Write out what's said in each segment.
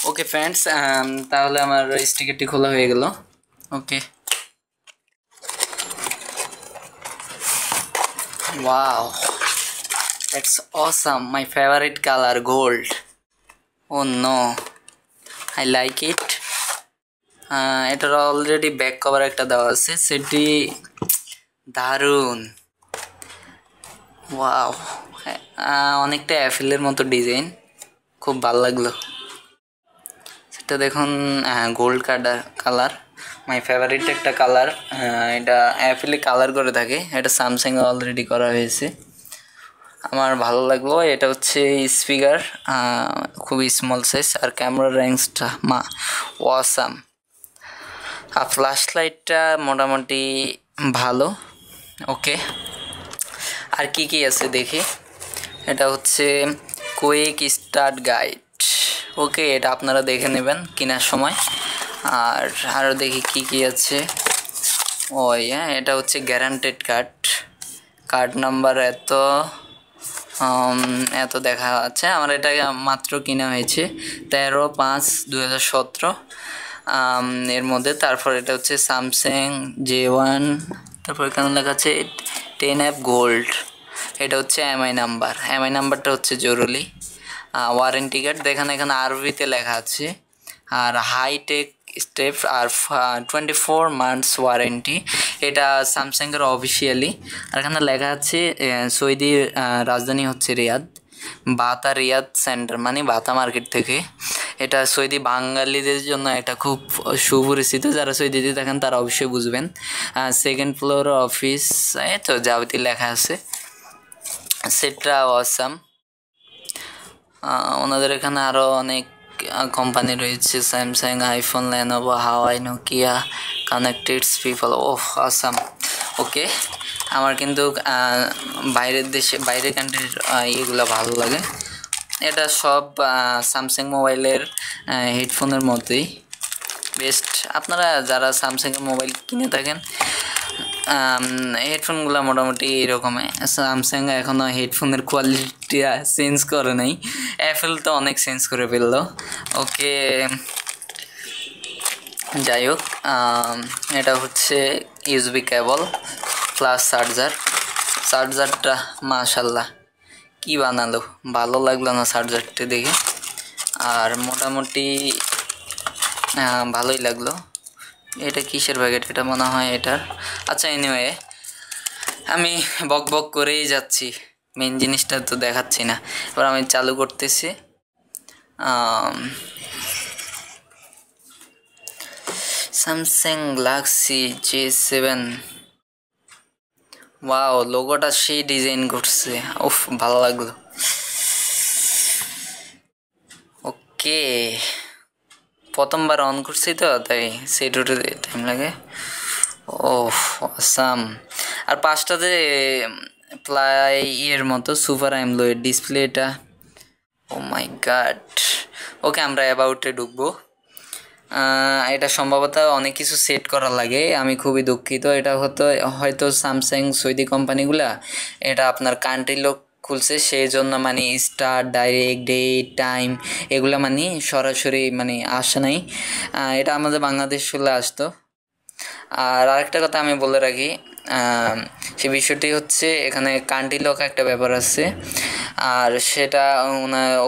Okay friends, তাহলে আমার স্টিকারটি খোলা হয়ে গেল। Okay, wow, that's awesome, my favourite colour gold. Oh no, I like it. এটার অলরেডি ব্যাক কভার একটা দেওয়া আছে, সেটি দারুণ। ওয়াও, অনেকটা অ্যাপেলের মতো ডিজাইন, খুব ভালো লাগলো। সেটা দেখুন, গোল্ড কালার, মাই ফেভারিট একটা কালার। এটা অ্যাপেলে কালার করে থাকে, এটা স্যামসাং অলরেডি করা হয়েছে, আমার ভালো লাগলো। এটা হচ্ছে স্পিকার, খুবই স্মল সাইজ, আর ক্যামেরা রেঞ্জটা ওয়াসাম। আর ফ্ল্যাশ লাইটটা মোটামুটি ভালো। ওকে, আর কি কি আছে দেখি। এটা হচ্ছে কুইক স্টার্ট গাইড। ওকে, এটা আপনারা দেখে নেবেন কেনার সময়। আর আরও দেখি কি কি আছে। ওই এটা হচ্ছে গ্যারান্টেড কার্ড নাম্বার এত দেখা আছে। আমার এটা মাত্র কিনা হয়েছে 13/5/2017 এর মধ্যে। তারপর এটা হচ্ছে স্যামসাং J1, তারপর এখানে লেখা আছে 10F গোল্ড। এটা হচ্ছে এমআই নাম্বারটা হচ্ছে জরুরি। ওয়ারেন্টি কার্ড দেখেন, এখানে আরবিতে লেখা আছে। আর হাইটেক স্টেপ আর 24 মান্থস ওয়ারেন্টি, এটা স্যামসাংয়ের অফিসিয়ালি। আর এখানে লেখা আছে সৌদি রাজধানী হচ্ছে রিয়াদ, বাতা রিয়াদ সেন্টার মানে বাতা মার্কেট থেকে। এটা সৌদি বাঙালিদের জন্য এটা খুব সুপরিচিত, যারা সৌদিতে থাকেন তারা অবশ্যই বুঝবেন। সেকেন্ড ফ্লোর অফিস, এই তো যাবতীয় লেখা আছে। সেটা অসাম। ওনাদের এখানে আরও অনেক কোম্পানি রয়েছে, স্যামসাং, আইফোন, লেনোভো, হাওয়াই, নোকিয়া, কানেক্টেড পিপল। ওহ আসাম। ওকে, আমার কিন্তু বাইরের কান্ট্রির এগুলো ভালো লাগে। এটা সব স্যামসাং মোবাইলের হেডফোনের মতোই বেস্ট। আপনারা যারা স্যামসাংয়ের মোবাইল কিনে থাকেন, হেডফোনগুলো মোটামুটি এরকমই। স্যামসাং এখনও হেডফোনের কোয়ালিটি চেঞ্জ করে নাই, অ্যাপেল তো অনেক চেঞ্জ করে ফেললো। ওকে, যাই হোক, এটা হচ্ছে ইউএসবি কেবল প্লাস চার্জারটা মাশাল্লাহ কি বানালো, ভালো লাগলো না চার্জারটা দেখে। আর মোটামুটি ভালোই লাগলো। এটা কিসের প্যাকেট, এটা মনে হয় এটার। আচ্ছা, এনিওয়ে, আমি বক করেই যাচ্ছি, মেন জিনিসটা তো দেখাচ্ছি না। এবার আমি চালু করতেছি। Samsung Galaxy J7। ওয়াও, লোগোটা সেই ডিজাইন করছে, উফ ভালো লাগলো। ওকে, প্রথমবার অন করছি তো তাই সেট উঠে টাইম লাগে। ও আসাম। আর পাঁচটাতে প্লাই এর মতো সুপার অ্যামোলেড ডিসপ্লেটা। ও মাই গড। ওকে, আমরা অ্যাবাউটে ঢুকবো। এটা সম্ভবত অনেক কিছু সেট করা লাগে, আমি খুবই দুঃখিত। এটা হয়তো স্যামসাং সৌদি কোম্পানিগুলা এটা আপনার কান্ট্রি লোক খুলছে, সেই জন্য মানে স্টার, ডাইরেক্ট, ডেট, টাইম এগুলা মানে সরাসরি মানে আসে নাই। এটা আমাদের বাংলাদেশ হলে আসতো। আর আরেকটা কথা আমি বলে রাখি, সে বিষয়টি হচ্ছে এখানে কান্ট্রি লক একটা ব্যাপার আছে। আর সেটা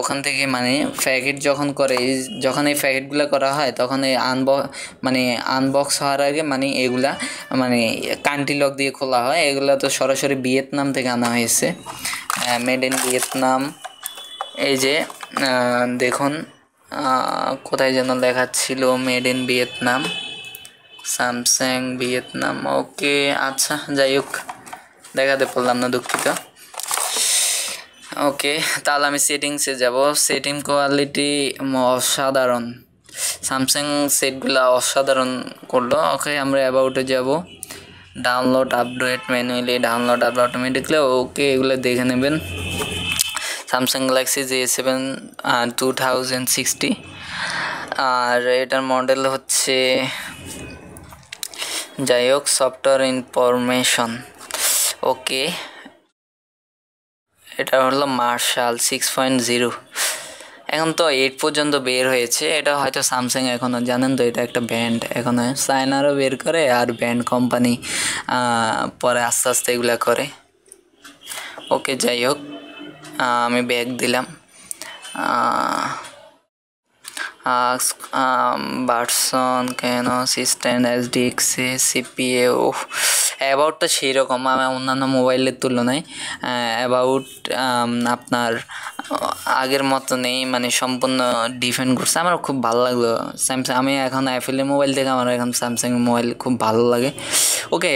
ওখান থেকে মানে প্যাকেট যখন এই প্যাকেটগুলো করা হয়, তখন এই আনবক্স হওয়ার আগে মানে এগুলা মানে কান্ট্রি লক দিয়ে খোলা হয়। এগুলা তো সরাসরি ভিয়েতনাম থেকে আনা হয়েছে, মেড ইন ভিয়েতনাম। এই যে দেখুন, কোথায় যেন লেখাচ্ছিল made in Vietnam, Samsung Vietnam. Okay, আচ্ছা যাই হোক, দেখাতে পারলাম না, দুঃখিত। ওকে, তাহলে আমি সেটিংসে যাব। সেটিং কোয়ালিটি অসাধারণ, স্যামসাং সেটগুলো অসাধারণ করলো। ওকে, আমরা অ্যাবাউটে যাব। Download update manually, download update automatically. Okay, এগুলো দেখে নেবেন। স্যামসাং গ্যালাক্সি J7 2060, আর এটার মডেল হচ্ছে, যাই হোক, সফটওয়্যার ইনফরমেশন। ওকে, এটা হলো মার্শাল 6.0। এখন তো 8 পর্যন্ত বের হয়েছে, এটা হয়তো স্যামসাং এখনও, জানেন তো এটা একটা ব্র্যান্ড, এখনও চায়নারও বের করে আর ব্র্যান্ড কোম্পানি পরে আস্তে আস্তে এগুলা করে। ওকে যাই হোক, আমি ব্যাগ দিলাম। বাটসন কেন সিস্টেম এসডিএক্সি সিপিএ, ও অ্যাবাউটটা সেই রকম আমার অন্যান্য মোবাইলের তুলনায় অ্যাবাউট আপনার আগের মতো নেই, মানে সম্পূর্ণ ডিফেন্ড করছে। আমার খুব ভালো লাগলো স্যামসাং, আমি এখন অ্যাপেলের মোবাইল থেকে আমার এখন স্যামসাংয়ের মোবাইল খুব ভালো লাগে। ওকে,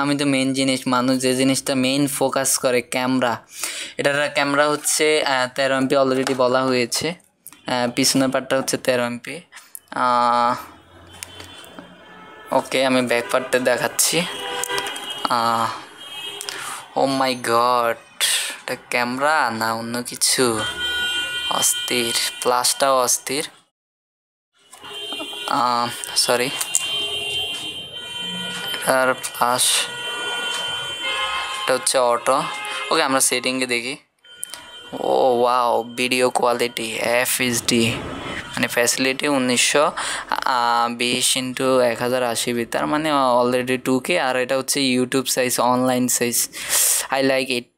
আমি তো মেন জিনিস, মানুষ যে জিনিসটা মেইন ফোকাস করে ক্যামেরা, এটার ক্যামেরা হচ্ছে 13 MP অলরেডি বলা হয়েছে, পিছনের পার্টটা হচ্ছে 13 MP। ওকে, আমি ব্যাক পার্টটা দেখাচ্ছি। ও মাই গড, এটা ক্যামেরা না অন্য কিছু, অস্থির, প্লাসটাও অস্থির। সরি, আর প্লাস এটা হচ্ছে অটো। ওকে, আমরা সেটিংয়ে দেখি। ও ওয়াও, ভিডিও কোয়ালিটি FHD, মানে ফ্যাসিলিটি 1920x1080p, তার মানে অলরেডি 2K, আর এটা হচ্ছে YouTube size, online size. I like it.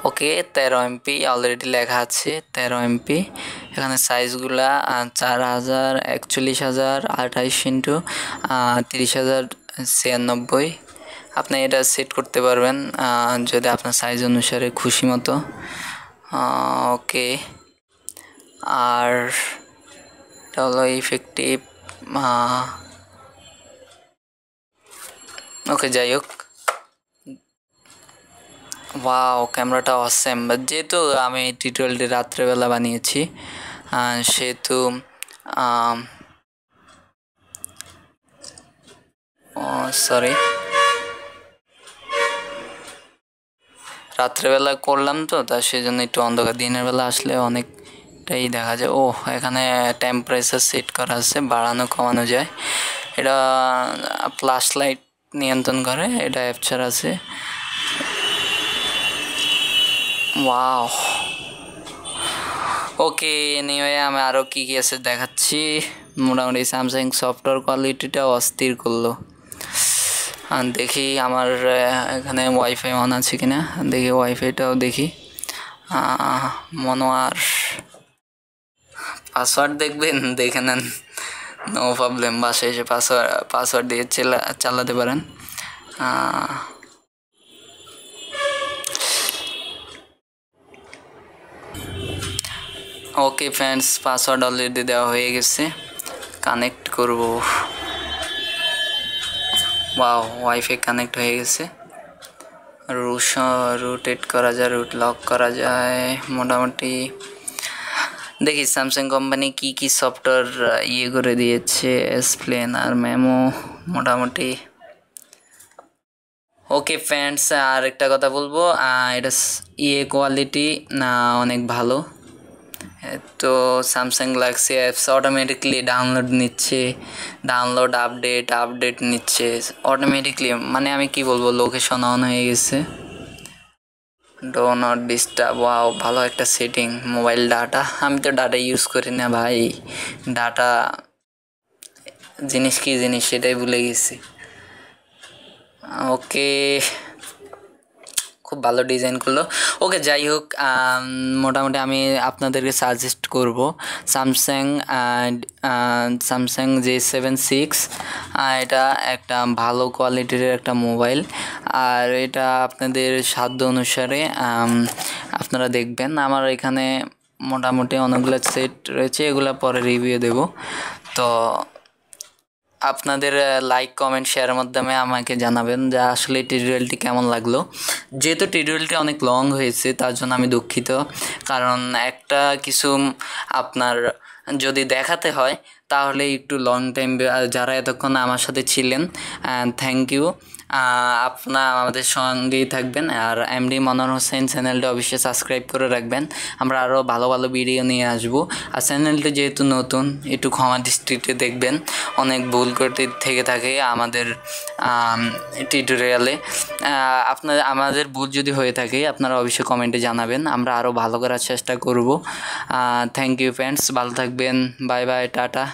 Okay, 13 MP already লেখা আছে, 13 MP। এখানে সাইজগুলা 4000, 41000, 28x3096, আপনি এটা সেট করতে পারবেন যদি আপনার সাইজ অনুসারে খুশি মতো। ওকে, আর এটা হলো ইফেক্টিভ। ওকে যাই হোক, ওয়াও ক্যামেরাটা অসেম। যেহেতু আমি টিউটোরিয়ালটি রাত্রেবেলা বানিয়েছি সেহেতু সরি, রাত্রেবেলা করলাম তো, তা সেজন্য একটু অন্ধকার, দিনের বেলা আসলে অনেকটাই দেখা যায়। ও, এখানে টেম্পারেচার সেট করা আছে, বাড়ানো কমানো যায়, এটা ফ্ল্যাশ লাইট নিয়ন্ত্রণ করে, এটা অ্যাপচার আছে। ওয়াও, ওকে এনিওয়ে আমি আরও কী কী আছে দেখাচ্ছি। মোটামুটি স্যামসাং সফটওয়্যার কোয়ালিটিটা অস্থির করলো। দেখি আমার এখানে ওয়াইফাই অন আছে কিনা, দেখি ওয়াইফাইটাও দেখি। মনোয়ার পাসওয়ার্ড দেখবেন, দেখে নেন, নো প্রবলেম, বাসায় এসে পাসওয়ার্ড দিয়ে চালাতে পারেন। ওকে ফ্রেন্ডস, পাসওয়ার্ড অলরেডি দেওয়া হয়ে গেছে, কানেক্ট করব। ওয়াও, ওয়াইফাই কানেক্ট হয়ে গেছে, রুট এড করা যায়, রুট লক করা যায় মোটামুটি। দেখি স্যামসাং কোম্পানি কি কি সফটওয়্যার ইয়ে করে দিয়েছে, এসপ্লেন আর মেমো মোটামুটি। ওকে ফ্রেন্ডস, আর একটা কথা বলবো, এটা কোয়ালিটি অনেক ভালো। তো Samsung Galaxy apps automatically download নিচ্ছে, আপডেট নিচ্ছে অটোমেটিকলি, মানে আমি কি বলবো, লোকেশন অন হয়ে গেছে, ডো নট ডিস্টার্ব। ওয়াও, ভালো একটা সেটিং। মোবাইল ডাটা, আমি তো ডাটা ইউজ করি না ভাই, ডাটা জিনিস কি জিনিস সেটাই ভুলে গেছি। ওকে, খুব ভালো ডিজাইন করলো। ওকে যাই হোক, মোটামুটি আমি আপনাদেরকে সাজেস্ট করব স্যামসাং J76, এটা একটা ভালো কোয়ালিটির একটা মোবাইল, আর এটা আপনাদের সাধ্য অনুসারে আপনারা দেখবেন। আমার এখানে মোটামুটি অনেকগুলো সেট রয়েছে, এগুলো পরে রিভিউ দেব। তো আপনাদের লাইক কমেন্ট শেয়ারের মাধ্যমে আমাকে জানাবেন যে আসলে টিউটোরিয়ালটি কেমন লাগলো। যেহেতু টিউটোরিয়ালটি অনেক লং হয়েছে তার জন্য আমি দুঃখিত, কারণ একটা কিছু আপনার যদি দেখাতে হয় তাহলে একটু লং টাইম। যারা এতক্ষণ আমার সাথে ছিলেন থ্যাংক ইউ। আপনারা আমাদের সঙ্গেই থাকবেন, আর এমডি মনোয়ার হোসেন চ্যানেলটা অবশ্যই সাবস্ক্রাইব করে রাখবেন। আমরা আরও ভালো ভালো ভিডিও নিয়ে আসবো। আর চ্যানেলটা যেহেতু নতুন, একটু ক্ষমা দৃষ্টিতে দেখবেন, অনেক ভুল করতে থেকে থাকে আমাদের টিউটোরিয়ালে। আমাদের ভুল যদি হয়ে থাকে আপনারা অবশ্যই কমেন্টে জানাবেন, আমরা আরও ভালো করার চেষ্টা করব। থ্যাংক ইউ ফ্রেন্ডস, ভালো থাকবেন, বাই বাই, টাটা।